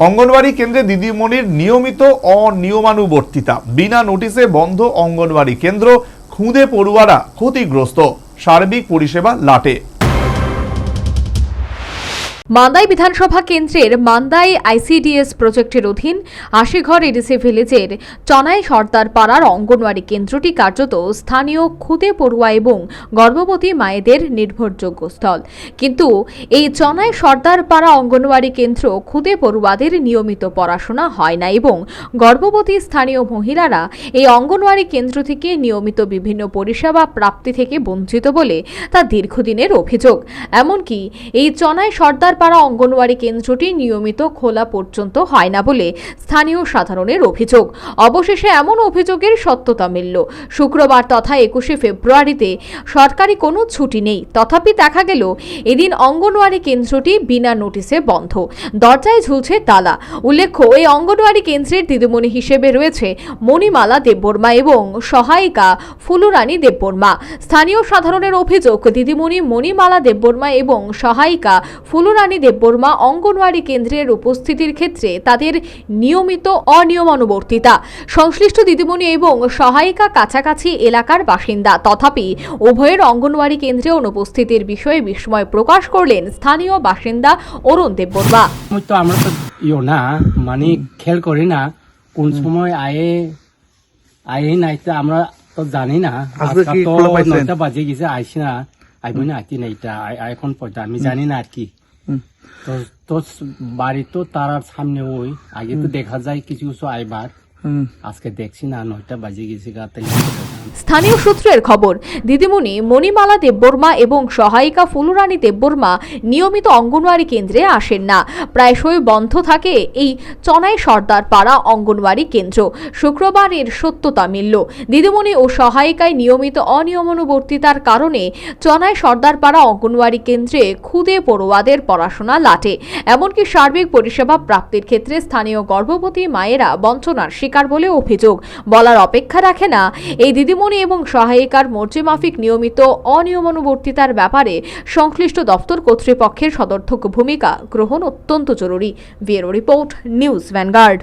অঙ্গনওয়াড়ি কেন্দ্রে দিদিমণির নিয়মিত অনিয়মানুবর্তিতা, বিনা নোটিশে বন্ধ অঙ্গনওয়াড়ি কেন্দ্র, খুদে পড়ুয়ারা ক্ষতিগ্রস্ত, সার্বিক পরিষেবা লাটে। মান্দাই বিধানসভা কেন্দ্রের মান্দাই আইসিডিএস প্রজেক্টের অধীন আশিঘর এডিসি ভিলেজের চনাই সর্দার পাড়ার অঙ্গনওয়াড়ি কেন্দ্রটি কার্যত স্থানীয় খুদে পড়ুয়া এবং গর্ভবতী মায়েদের নির্ভরযোগ্য স্থল। কিন্তু এই চনাই সর্দার পাড়া অঙ্গনওয়াড়ি কেন্দ্র খুদে পড়ুয়াদের নিয়মিত পড়াশোনা হয় না এবং গর্ভবতী স্থানীয় মহিলারা এই অঙ্গনওয়াড়ি কেন্দ্র থেকে নিয়মিত বিভিন্ন পরিষেবা প্রাপ্তি থেকে বঞ্চিত বলে তা দীর্ঘদিনের অভিযোগ। এমনকি এই চনাই সর্দার পাড়া অঙ্গনওয়াড়ি কেন্দ্রটি নিয়মিত খোলা পর্যন্ত হয় না বলে স্থানীয় সাধারণের অভিযোগ। অবশেষে এমন অভিযোগের সত্যতা মিলল। শুক্রবার তথা 21শে ফেব্রুয়ারিতে সরকারি কোনো ছুটি নেই, তথাপি দেখা গেল এদিন অঙ্গনওয়াড়ি কেন্দ্রটি বিনা নোটিশে বন্ধ, দরজায় ঝুলছে তালা। উল্লেখ্য, এই অঙ্গনওয়াড়ি কেন্দ্রের দিদিমণি হিসেবে রয়েছে মণিমালা দেববর্মা এবং সহায়িকা ফুলুরানী দেববর্মা। স্থানীয় সাধারণের অভিযোগ, দিদিমণি মণিমালা দেববর্মা এবং সহায়িকা ফুলুরানী দেববর্মা অঙ্গনওয়াড়ি কেন্দ্রের উপস্থিতির ক্ষেত্রে তাদের নিয়মিত অনিয়মানুবর্তিতা। সংশ্লিষ্ট দিদিমণি এবং সহায়িকা কাছাকাছি এলাকার বাসিন্দা, তথাপি উভয়ের অঙ্গনওয়াড়ি কেন্দ্রে অনুপস্থিতির বিষয়ে বিস্ময় প্রকাশ করলেন স্থানীয় বাসিন্দা অরুণ দেববর্মা। আমরা তো না মানে খেয়াল করি না কোন সময় আয়ে নাই, তো আমরা তো জানি না। তো 9টা বাজে গেছে, আইসি না আইব না আইতি না, এটা এখন পর্যন্ত আমি জানি না আর কি। তো বাড়ি তো তার সামনে ওই আগে তো দেখা যায় কিছু কিছু আইবার, আজকে দেখছি না 9টা বাজে গেছে। স্থানীয় সূত্রের খবর, দিদিমণি মণিমালা দেববর্মা এবং সহায়িকা ফুলুরানী দেববর্মা নিয়মিত অঙ্গনওয়াড়ি কেন্দ্রে আসেন না। প্রায়শই বন্ধ থাকে এই চনাই সর্দার পাড়া অঙ্গনওয়াড়ি কেন্দ্র। শুক্রবার এর সত্যতা মিলল। দিদিমণি ও সহায়িকায় নিয়মিত অনিয়মানুবর্তিতার কারণে চনাই সর্দার পাড়া অঙ্গনওয়াড়ি কেন্দ্রে খুদে পড়ুয়াদের পড়াশোনা লাটে। এমনকি সার্বিক পরিষেবা প্রাপ্তির ক্ষেত্রে স্থানীয় গর্ভবতী মায়েরা বঞ্চনার শিকার বলে অভিযোগ। বলার অপেক্ষা রাখে না, এই দিদিমণি এবং সহায়িকার মর্জিমাফিক নিয়মিত অনিয়মানুবর্তিতার ব্যাপারে সংশ্লিষ্ট দপ্তর কর্তৃপক্ষের সদর্থক ভূমিকা গ্রহণ অত্যন্ত জরুরি। Bureau report, news vanguard.